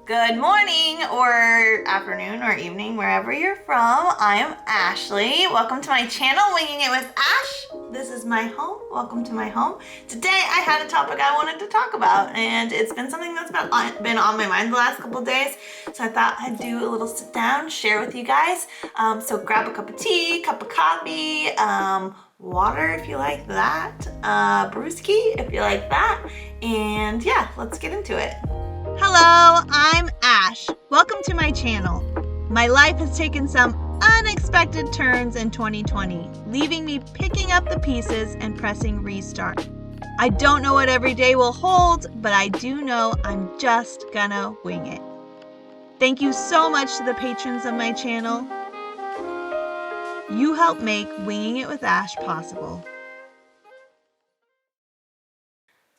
Good morning or afternoon or evening, wherever you're from. I am Ashley. Welcome to my channel, Winging It with Ash. This is my home. Welcome to my home. Today I had a topic I wanted to talk about, and it's been something that's been on my mind the last couple days. So I thought I'd do a little sit down, share with you guys. So grab a cup of tea, cup of coffee, water if you like that, brewski if you like that, and yeah, let's get into it. Hello, I'm Ash. Welcome to my channel. My life has taken some unexpected turns in 2020, leaving me picking up the pieces and pressing restart. I don't know what every day will hold, but I do know I'm just gonna wing it. Thank you so much to the patrons of my channel. You help make Winging It with Ash possible.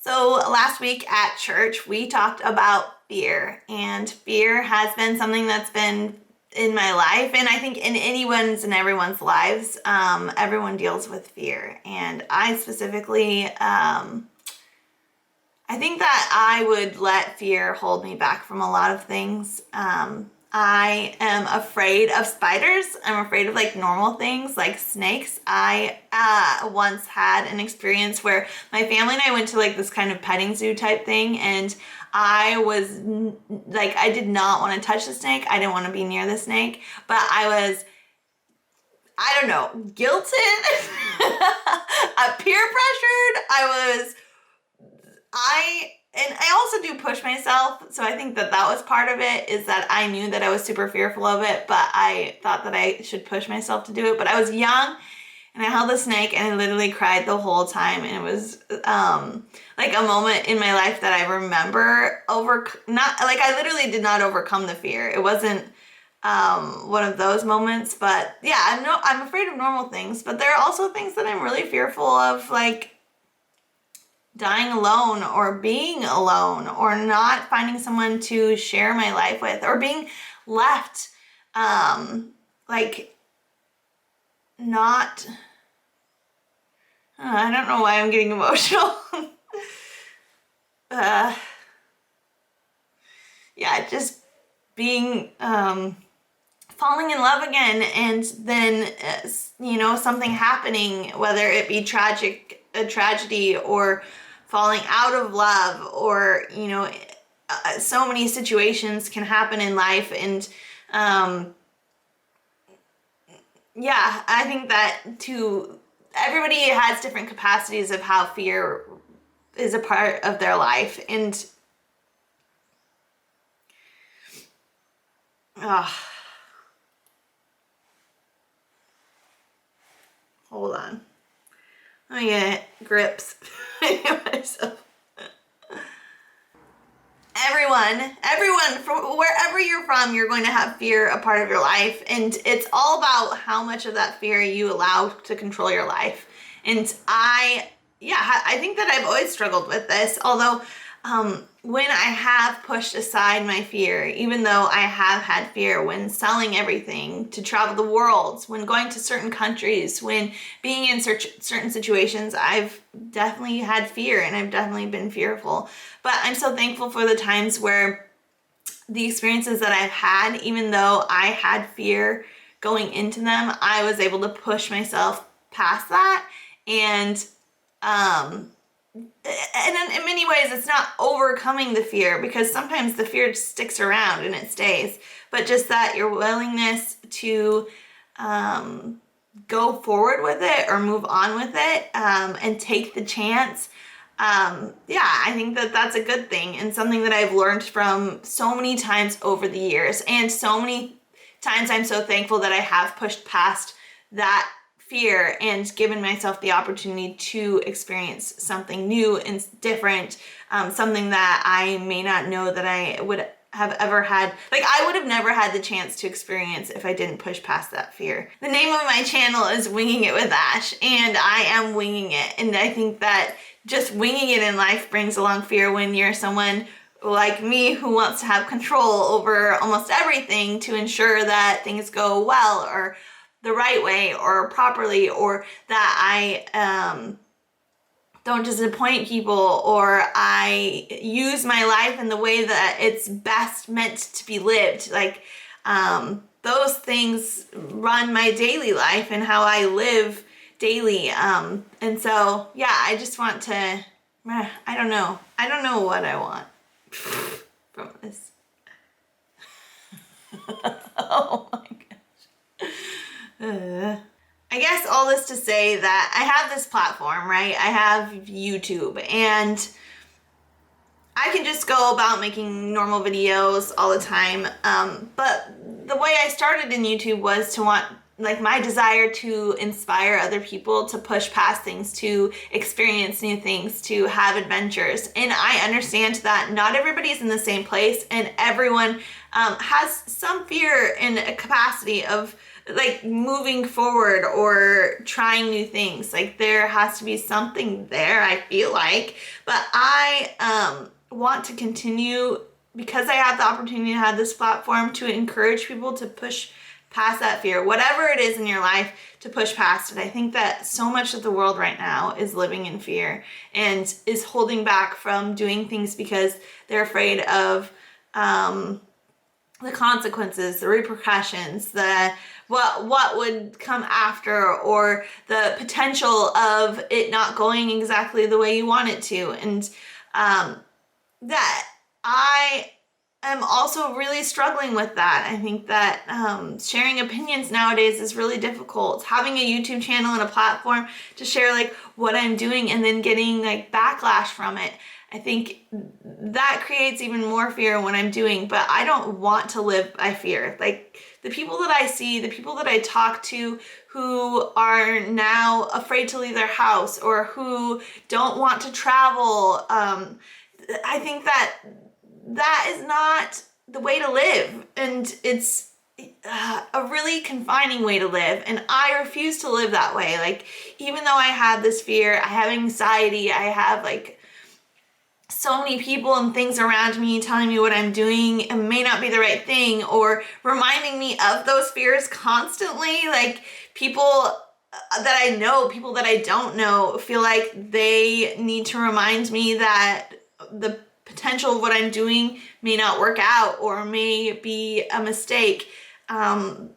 So last week at church, we talked about fear, and fear has been something that's been in my life, and I think in anyone's and everyone's lives. Everyone deals with fear, and I specifically, I think that I would let fear hold me back from a lot of things. I am afraid of spiders. I'm afraid of like normal things like snakes. I once had an experience where my family and I went to like this kind of petting zoo type thing, and I was like, I did not want to touch the snake. I didn't want to be near the snake, but I was, I don't know, guilted, peer pressured. And I also do push myself, so I think that that was part of it, is that I knew that I was super fearful of it, but I thought that I should push myself to do it. But I was young, and I held the snake, and I literally cried the whole time, and it was like a moment in my life that I remember I literally did not overcome the fear. It wasn't one of those moments, but yeah, I'm afraid of normal things, but there are also things that I'm really fearful of, like dying alone or being alone or not finding someone to share my life with or being left not I don't know why I'm getting emotional. Yeah, just being falling in love again, and then something happening, whether it be a tragedy or falling out of love, or so many situations can happen in life. And yeah, I think that everybody has different capacities of how fear is a part of their life. And hold on, let me get grips. Myself. Everyone, from wherever you're from, you're going to have fear a part of your life, and it's all about how much of that fear you allow to control your life. And I think that I've always struggled with this, although when I have pushed aside my fear, even though I have had fear when selling everything to travel the world, when going to certain countries, when being in certain situations, I've definitely had fear, and I've definitely been fearful. But I'm so thankful for the times where the experiences that I've had, even though I had fear going into them, I was able to push myself past that. And in many ways, it's not overcoming the fear, because sometimes the fear sticks around and it stays, but just that your willingness to go forward with it or move on with it, and take the chance. I think that that's a good thing, and something that I've learned from so many times over the years, and so many times I'm so thankful that I have pushed past that fear and given myself the opportunity to experience something new and different, something that I may not know that I would have ever had. Like, I would have never had the chance to experience if I didn't push past that fear. The name of my channel is Winging It with Ash, and I am winging it. And I think that just winging it in life brings along fear when you're someone like me who wants to have control over almost everything to ensure that things go well or the right way or properly, or that I don't disappoint people, or I use my life in the way that it's best meant to be lived. Like, those things run my daily life and how I live daily. And so, yeah, I just want to, I don't know what I want from this. Oh my gosh. I guess all this to say that I have this platform, right? I have YouTube, and I can just go about making normal videos all the time. But the way I started in YouTube was to want, like, my desire to inspire other people to push past things, to experience new things, to have adventures. And I understand that not everybody's in the same place, and everyone has some fear and a capacity of, like, moving forward or trying new things. Like, there has to be something there, I feel like. But I want to continue, because I have the opportunity to have this platform, to encourage people to push past that fear, whatever it is in your life, to push past it. I think that so much of the world right now is living in fear and is holding back from doing things because they're afraid of the consequences, the repercussions, the what would come after, or the potential of it not going exactly the way you want it to. And that I am also really struggling with that. I think that sharing opinions nowadays is really difficult. Having a YouTube channel and a platform to share, like, what I'm doing and then getting, like, backlash from it, I think that creates even more fear in what I'm doing. But I don't want to live by fear. Like, the people that I see, the people that I talk to who are now afraid to leave their house, or who don't want to travel, I think that is not the way to live, and it's a really confining way to live, and I refuse to live that way. Like, even though I have this fear, I have anxiety, I have, like, so many people and things around me telling me what I'm doing it may not be the right thing, or reminding me of those fears constantly. Like, people that I know, people that I don't know, feel like they need to remind me that the potential of what I'm doing may not work out, or may be a mistake. But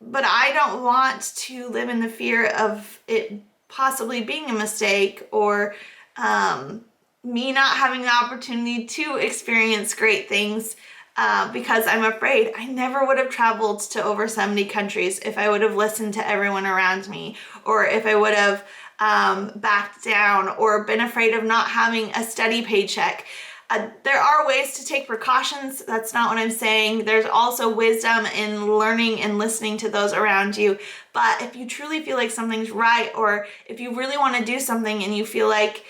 I don't want to live in the fear of it possibly being a mistake, or me not having the opportunity to experience great things because I'm afraid. I never would have traveled to over 70 countries if I would have listened to everyone around me, or if I would have backed down, or been afraid of not having a steady paycheck. There are ways to take precautions. That's not what I'm saying. There's also wisdom in learning and listening to those around you. But if you truly feel like something's right, or if you really want to do something and you feel like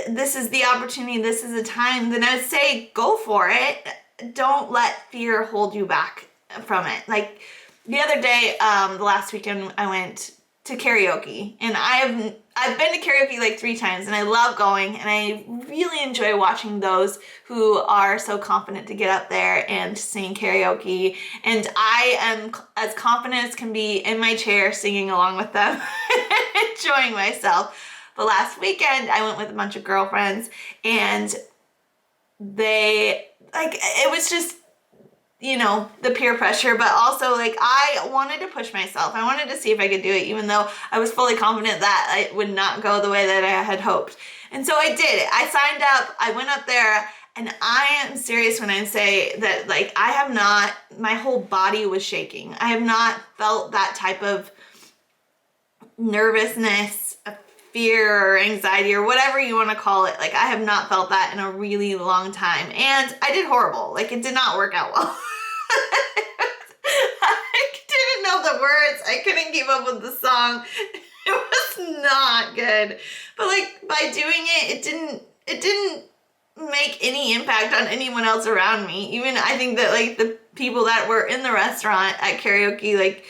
this is the opportunity, this is the time, then I would say go for it. Don't let fear hold you back from it. Like, the other day, the last weekend, I went to karaoke, and I've been to karaoke like 3 times, and I love going, and I really enjoy watching those who are so confident to get up there and sing karaoke. And I am as confident as can be in my chair singing along with them, enjoying myself. But last weekend, I went with a bunch of girlfriends, and it was just, the peer pressure, but also, like, I wanted to push myself. I wanted to see if I could do it, even though I was fully confident that it would not go the way that I had hoped. And so I did it. I signed up, I went up there, and I am serious when I say that, like, my whole body was shaking. I have not felt that type of nervousness, fear, or anxiety, or whatever you want to call it. Like, I have not felt that in a really long time, and I did horrible. Like, it did not work out well. I didn't know the words. I couldn't keep up with the song. It was not good. But, like, by doing it didn't make any impact on anyone else around me. Even I think that, like, the people that were in the restaurant at karaoke, like,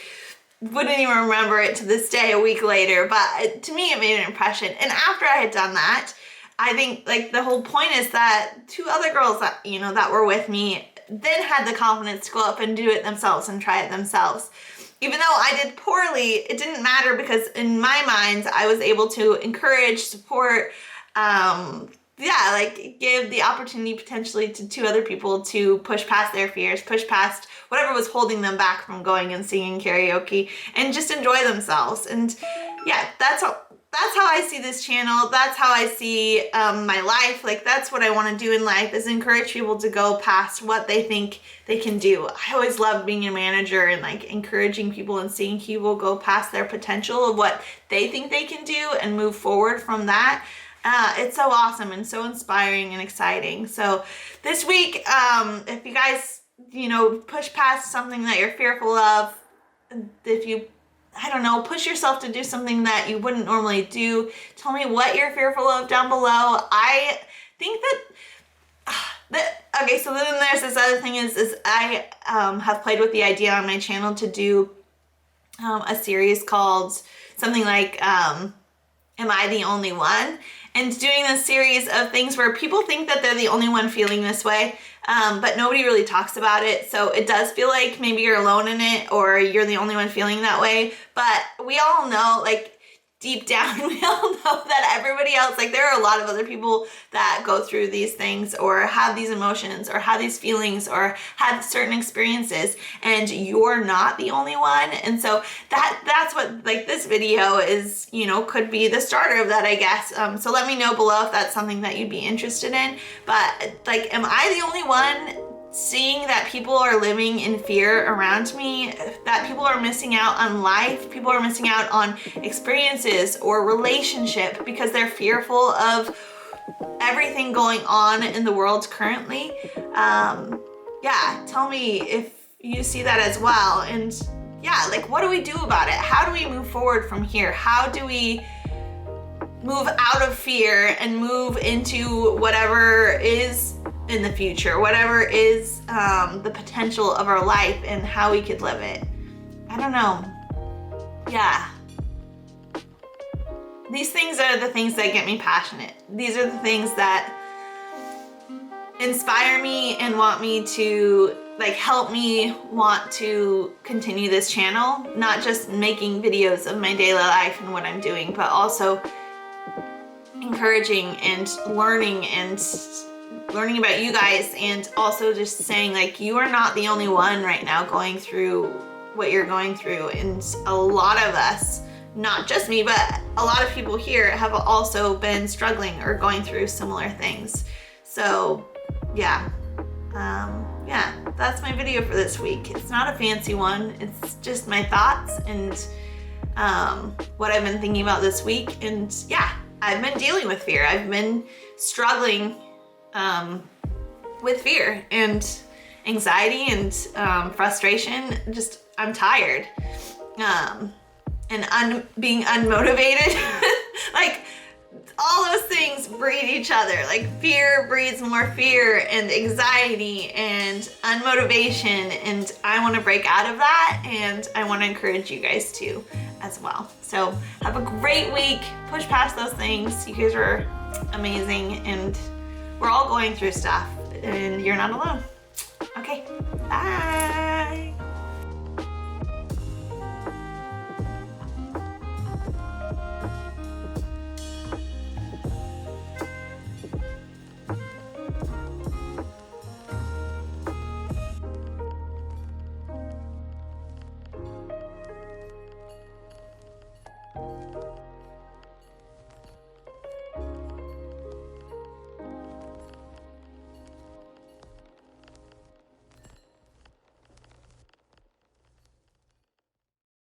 wouldn't even remember it to this day, a week later. But to me, it made an impression. And after I had done that, I think, like, the whole point is that 2 other girls that, that were with me then had the confidence to go up and do it themselves and try it themselves. even though I did poorly, it didn't matter because in my mind, I was able to encourage, support, yeah, like give the opportunity potentially to two other people to push past their fears, push past whatever was holding them back from going and singing karaoke and just enjoy themselves. And yeah, that's how I see this channel. That's how I see my life. Like that's what I want to do in life, is encourage people to go past what they think they can do. I always loved being a manager and like encouraging people and seeing people go past their potential of what they think they can do and move forward from that. It's so awesome and so inspiring and exciting. So this week, if you guys, push past something that you're fearful of, if you, I don't know, push yourself to do something that you wouldn't normally do, tell me what you're fearful of down below. I think okay, so then there's this other thing is I have played with the idea on my channel to do a series called something like, Am I the Only One? And doing this series of things where people think that they're the only one feeling this way, but nobody really talks about it. So it does feel like maybe you're alone in it or you're the only one feeling that way. But we all know, like deep down, we all know that everybody else, like there are a lot of other people that go through these things or have these emotions or have these feelings or have certain experiences, and you're not the only one. And so that's what like this video is, could be the starter of that, I guess. So let me know below if that's something that you'd be interested in. But like, am I the only one seeing that people are living in fear around me, that people are missing out on life, people are missing out on experiences or relationship because they're fearful of everything going on in the world currently? Yeah, tell me if you see that as well. And yeah, like what do we do about it? How do we move forward from here? How do we move out of fear and move into whatever is in the future, whatever is the potential of our life and how we could live it? I don't know. Yeah. These things are the things that get me passionate. These are the things that inspire me and want me to, like, help me want to continue this channel, not just making videos of my daily life and what I'm doing, but also encouraging and learning about you guys, and also just saying like you are not the only one right now going through what you're going through. And a lot of us, not just me, but a lot of people here have also been struggling or going through similar things. So yeah, that's my video for this week. It's not a fancy one. It's just my thoughts and what I've been thinking about this week. And yeah, I've been dealing with fear. I've been struggling with fear and anxiety and frustration. Just, I'm tired. And being unmotivated. Like, all those things breed each other. Like, fear breeds more fear and anxiety and unmotivation. And I want to break out of that, and I want to encourage you guys to as well. So have a great week. Push past those things. You guys are amazing, and we're all going through stuff, and you're not alone. Okay, bye.